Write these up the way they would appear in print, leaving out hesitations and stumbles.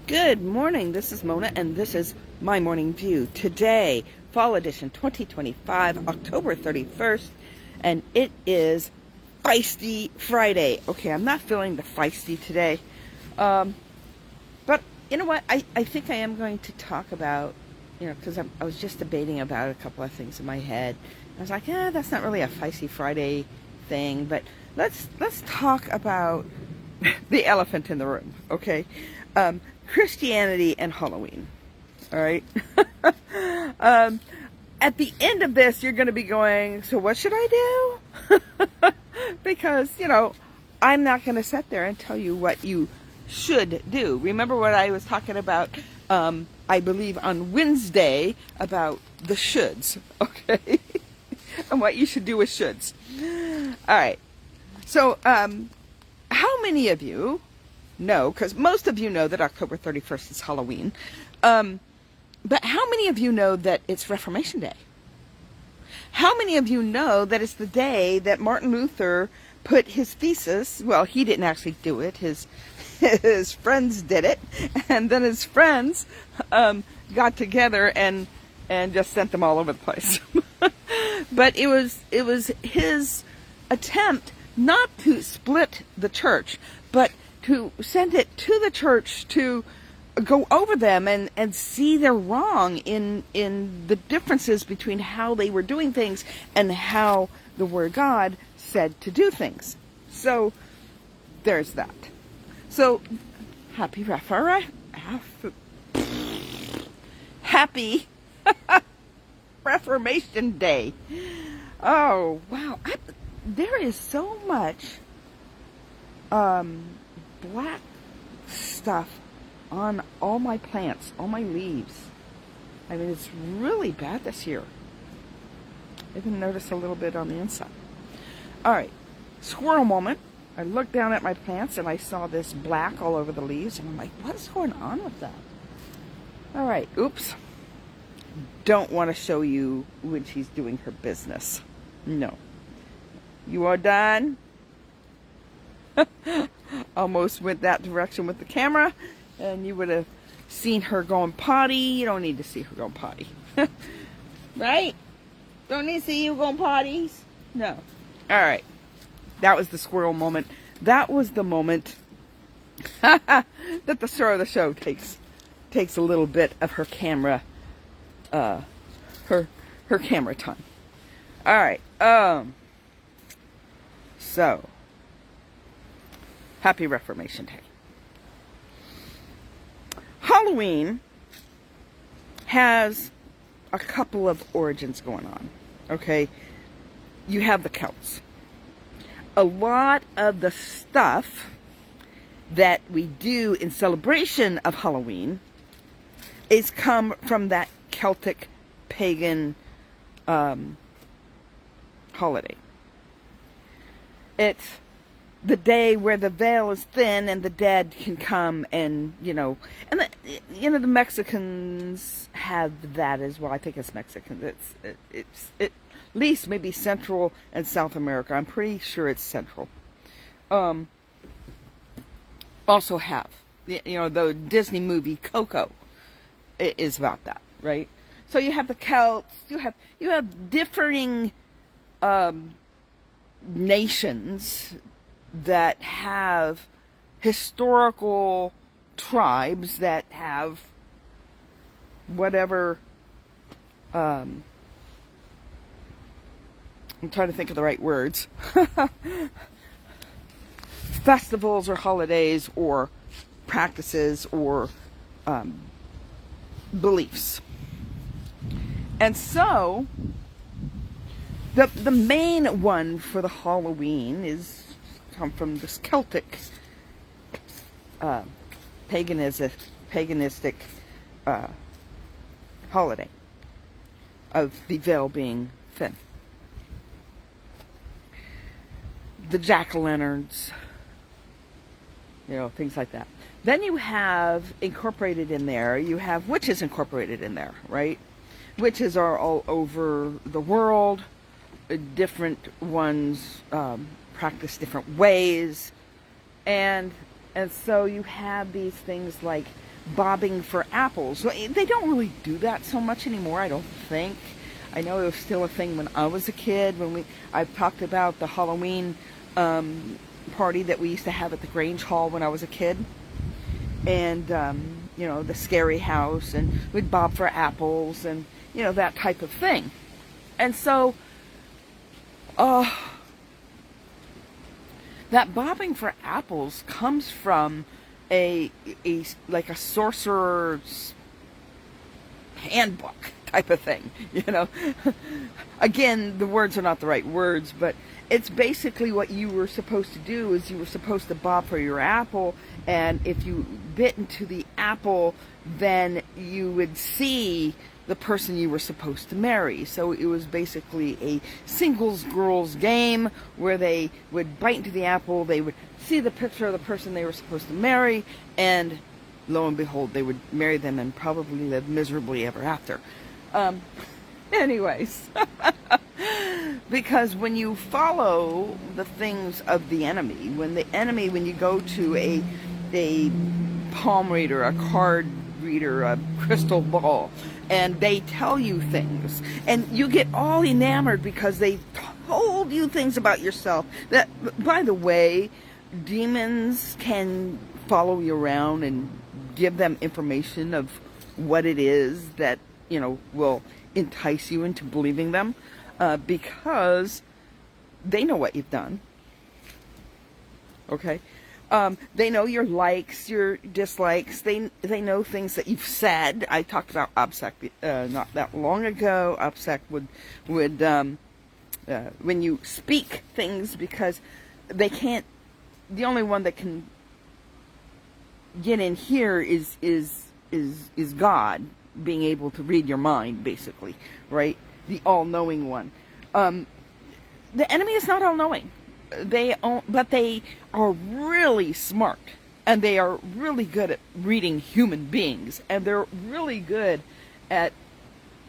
Good morning, this is Mona and this is my morning view. Today, fall edition 2025, October 31st, and it is Fiesty Friday. Okay, I'm not feeling the feisty today, but you know what, I think I am going to talk about, because I was just debating about a couple of things in my head. I was like, that's not really a Feisty Friday thing, but let's talk about the elephant in the room, okay? Christianity and Halloween. All right. At the end of this, you're going to be going, so what should I do? Because, I'm not going to sit there and tell you what you should do. Remember what I was talking about, I believe on Wednesday, about the shoulds, okay? And what you should do with shoulds. All right. So, how many of you know, because most of you know that October 31st is Halloween, but how many of you know that it's Reformation Day? How many of you know that it's the day that Martin Luther put his thesis, well, he didn't actually do it, his friends did it, and then his friends got together and just sent them all over the place. But it was his attempt not to split the church, but to send it to the church to go over them and see they're wrong in the differences between how they were doing things and how the Word of God said to do things. So there's that. So happy Reformation Day. Oh wow, there is so much black stuff on all my plants, all my leaves. I mean, it's really bad this year. I even noticed a little bit on the inside. All right, squirrel moment. I looked down at my plants and I saw this black all over the leaves, and I'm like, what is going on with that? All right, oops. Don't want to show you when she's doing her business. No. You are done? Almost went that direction with the camera, and you would have seen her going potty. You don't need to see her going potty. Right? Don't need to see you going potties? No. All right. That was the squirrel moment. That was the moment that the star of the show takes a little bit of her camera, her camera time. All right. So, happy Reformation Day. Halloween has a couple of origins going on, okay? You have the Celts. A lot of the stuff that we do in celebration of Halloween is come from that Celtic pagan holiday. It's the day where the veil is thin and the dead can come, and the Mexicans have that as well. I think it's Mexican. It's at least maybe Central and South America. I'm pretty sure it's Central. Also have the Disney movie Coco is about that, right? So you have the Celts. You have differing nations that have historical tribes that have whatever, I'm trying to think of the right words, festivals or holidays or practices or beliefs. And so the main one for the Halloween is come from this Celtic paganistic holiday of the veil being thin. The jack-o'-lanterns, things like that. Then you have incorporated in there, you have witches incorporated in there, right? Witches are all over the world. Different ones practice different ways, and And so you have these things like bobbing for apples. Well, they don't really do that so much anymore, I don't think. I know it was still a thing when I was a kid. I've talked about the Halloween party that we used to have at the Grange Hall when I was a kid. And, the scary house, and we'd bob for apples, and, that type of thing. And so, that bobbing for apples comes from a sorcerer's handbook type of thing, Again, the words are not the right words, but it's basically what you were supposed to do is you were supposed to bob for your apple, and if you bit into the apple, then you would see the person you were supposed to marry. So it was basically a singles girls game where they would bite into the apple, they would see the picture of the person they were supposed to marry, and lo and behold, they would marry them and probably live miserably ever after. Anyways, because when you follow the things of the enemy, when you go to a palm reader, a card reader, a crystal ball, and they tell you things, and you get all enamored because they told you things about yourself that, by the way, demons can follow you around and give them information of what it is that, will entice you into believing them, because they know what you've done. Okay? They know your likes, your dislikes. They know things that you've said. I talked about OBSEC not that long ago. OBSEC would when you speak things, because they can't. The only one that can get in here is God, being able to read your mind, basically, right? The all-knowing one. The enemy is not all-knowing. But they are really smart, and they are really good at reading human beings, and they're really good at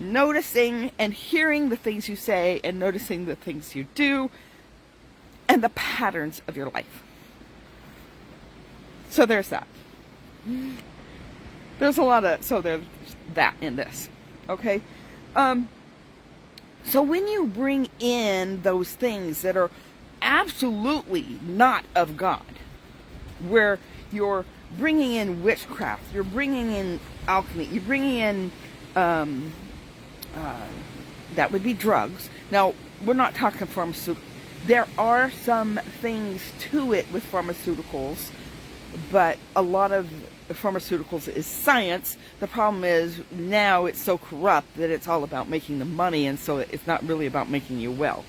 noticing and hearing the things you say, and noticing the things you do, and the patterns of your life. So there's that. There's that in this. Okay? So when you bring in those things that are absolutely not of God, where you're bringing in witchcraft, you're bringing in alchemy, you're bringing in, that would be drugs. Now, we're not talking pharmaceuticals. There are some things to it with pharmaceuticals, but a lot of pharmaceuticals is science. The problem is now it's so corrupt that it's all about making the money, and so it's not really about making you well.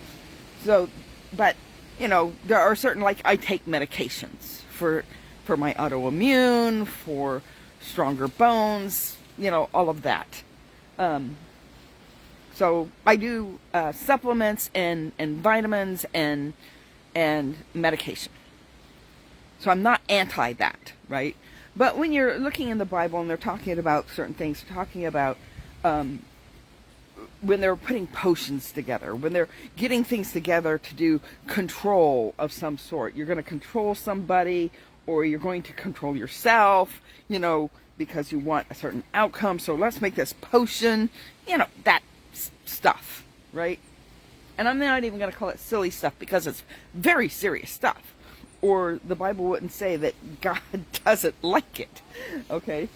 So, but, there are certain, like, I take medications for my autoimmune, for stronger bones, all of that. So I do supplements and vitamins and medication. So I'm not anti that, right? But when you're looking in the Bible and they're talking about certain things, they're talking about when they're putting potions together, when they're getting things together to do control of some sort. You're going to control somebody, or you're going to control yourself, because you want a certain outcome. So let's make this potion, that stuff, right? And I'm not even going to call it silly stuff, because it's very serious stuff. Or the Bible wouldn't say that God doesn't like it, okay?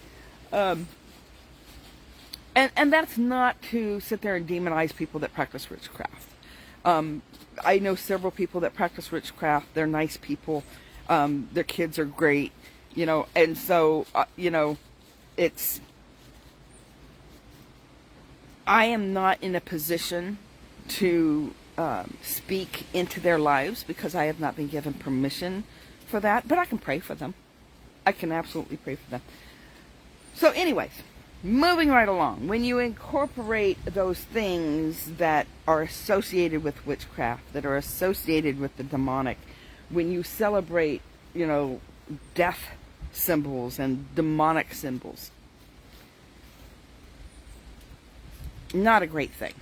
And that's not to sit there and demonize people that practice witchcraft. I know several people that practice witchcraft. They're nice people. Their kids are great, and so, it's... I am not in a position to speak into their lives, because I have not been given permission for that, but I can pray for them. I can absolutely pray for them. So anyways, moving right along, when you incorporate those things that are associated with witchcraft, that are associated with the demonic, when you celebrate, death symbols and demonic symbols, not a great thing.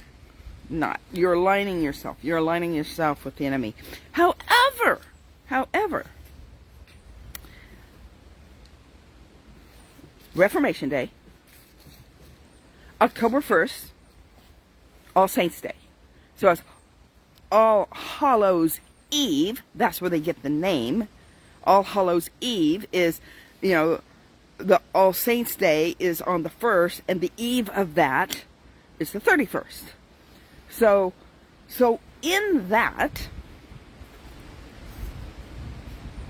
Not. You're aligning yourself. You're aligning yourself with the enemy. However, Reformation Day, October 1st, All Saints Day. So it's All Hallows Eve. That's where they get the name. All Hallows Eve is, the All Saints Day is on the 1st, and the eve of that is the 31st. So in that,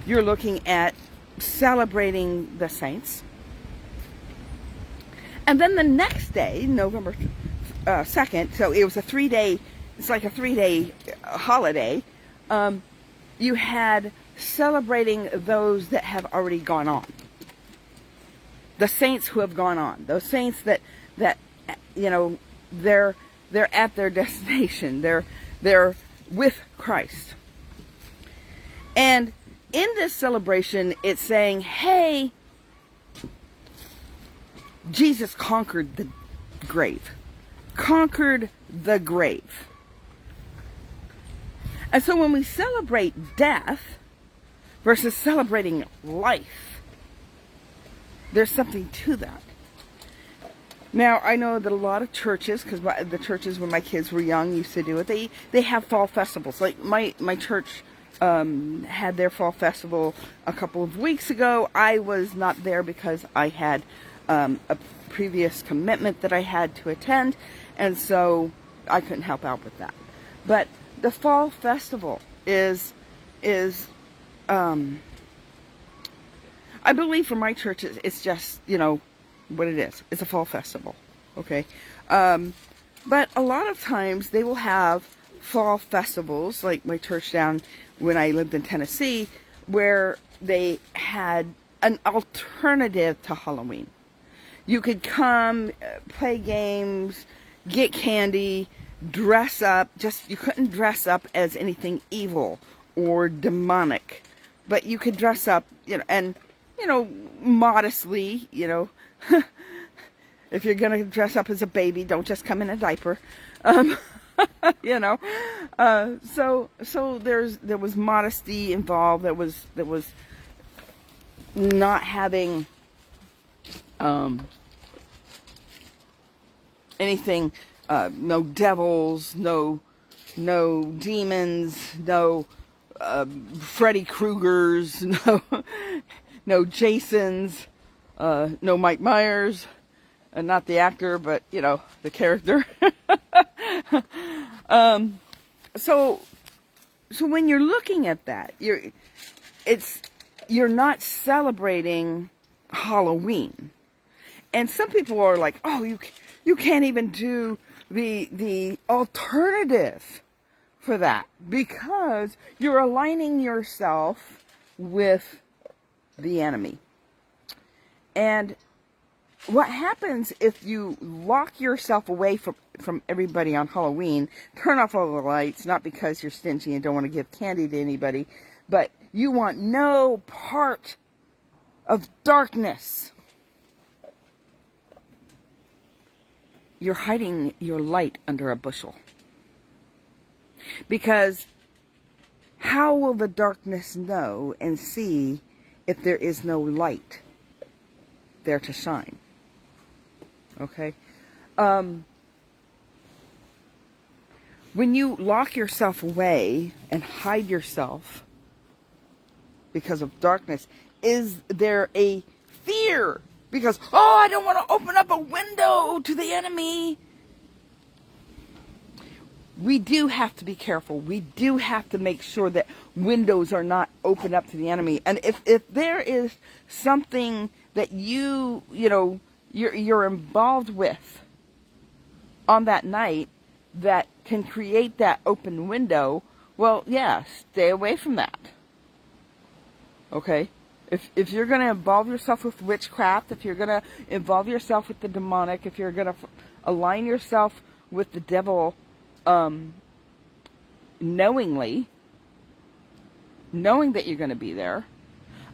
you're looking at celebrating the saints. And then the next day, November 2nd, so it was a 3-day, it's like a 3-day holiday, you had celebrating those that have already gone on. The saints who have gone on. Those saints that they're at their destination. They're with Christ. And in this celebration, it's saying, hey, Jesus conquered the grave. Conquered the grave. And so when we celebrate death versus celebrating life, there's something to that. Now, I know that a lot of churches, because the churches when my kids were young used to do it, they have fall festivals. Like my church had their fall festival a couple of weeks ago. I was not there because I had a previous commitment that I had to attend, and so I couldn't help out with that. But the fall festival is I believe for my church it's just, what it is. It's a fall festival, okay? But a lot of times they will have fall festivals, like my church down when I lived in Tennessee, where they had an alternative to Halloween. You could come, play games, get candy, dress up. You couldn't dress up as anything evil or demonic, but you could dress up, and modestly, if you're going to dress up as a baby, don't just come in a diaper. So there was modesty involved. There was not having anything, no devils, no demons, no Freddy Kruegers, no Jasons, no Mike Myers, not the actor, but the character. So when you're looking at that, you're not celebrating Halloween. And some people are like, oh, you can't even do the alternative for that, because you're aligning yourself with the enemy. And what happens if you lock yourself away from everybody on Halloween, turn off all the lights, not because you're stingy and don't want to give candy to anybody, but you want no part of darkness? You're hiding your light under a bushel. Because how will the darkness know and see if there is no light there to shine? Okay? When you lock yourself away and hide yourself because of darkness, is there a fear? Because, I don't want to open up a window to the enemy. We do have to be careful. We do have to make sure that windows are not open up to the enemy. And if there is something that you're involved with on that night that can create that open window, well, yeah, stay away from that. Okay? If you're going to involve yourself with witchcraft, if you're going to involve yourself with the demonic, if you're going to align yourself with the devil knowing that you're going to be there,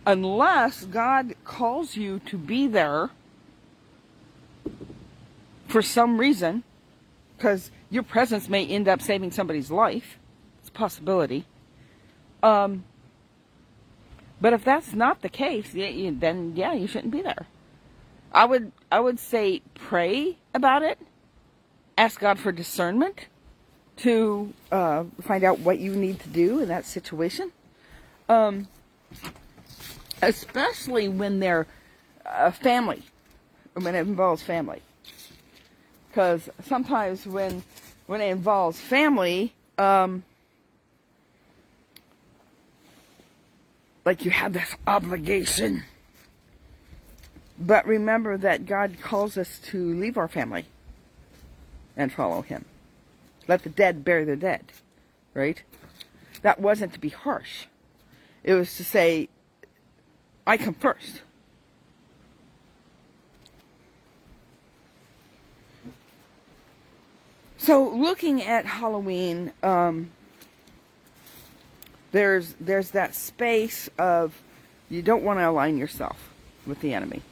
unless God calls you to be there for some reason, because your presence may end up saving somebody's life. It's a possibility. But if that's not the case, then you shouldn't be there. I would say pray about it. Ask God for discernment to find out what you need to do in that situation. Especially when they're family, when it involves family. Because sometimes when it involves family, like you have this obligation. But remember that God calls us to leave our family and follow Him. Let the dead bury the dead, right? That wasn't to be harsh. It was to say, I come first. So looking at Halloween, there's that space of you don't want to align yourself with the enemy.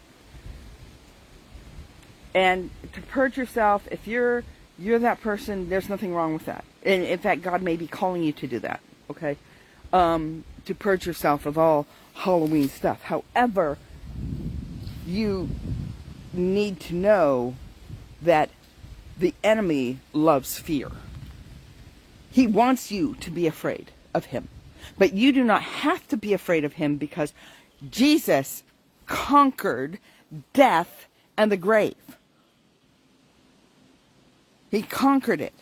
And to purge yourself, if you're that person, there's nothing wrong with that. And in fact, God may be calling you to do that, okay? To purge yourself of all Halloween stuff. However, you need to know that the enemy loves fear. He wants you to be afraid of him. But you do not have to be afraid of him because Jesus conquered death and the grave. He conquered it.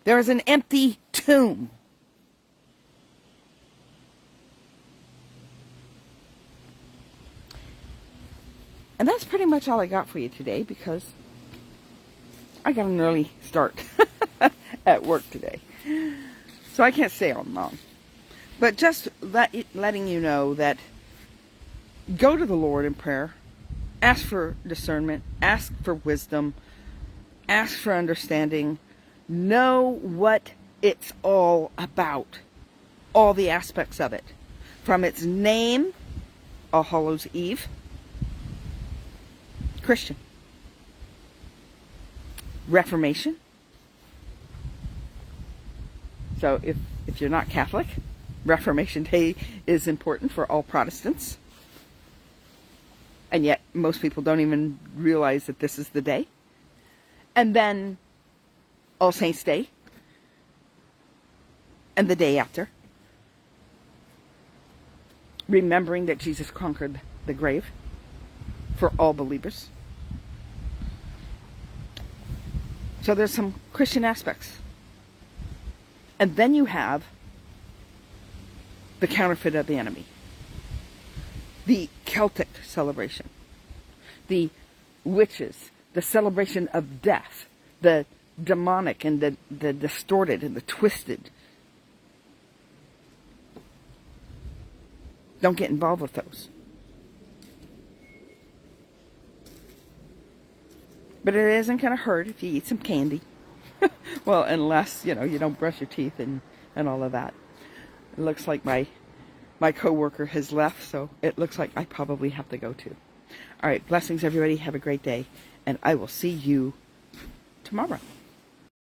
There is an empty tomb. And that's pretty much all I got for you today because I got an early start at work today. So I can't stay on long. But just letting you know that go to the Lord in prayer. Ask for discernment. Ask for wisdom. Ask for understanding. Know what it's all about. All the aspects of it. From its name, All Hallows Eve, Christian. Reformation. So if you're not Catholic, Reformation Day is important for all Protestants. And yet most people don't even realize that this is the day. And then All Saints Day. And the day after. Remembering that Jesus conquered the grave for all believers. So there's some Christian aspects. And then you have the counterfeit of the enemy. The Celtic celebration. The witches. The celebration of death. The demonic and the distorted and the twisted. Don't get involved with those. But it isn't going to hurt if you eat some candy. Well, unless, you don't brush your teeth and all of that. It looks like my coworker has left, so it looks like I probably have to go too. All right, blessings everybody. Have a great day, and I will see you tomorrow.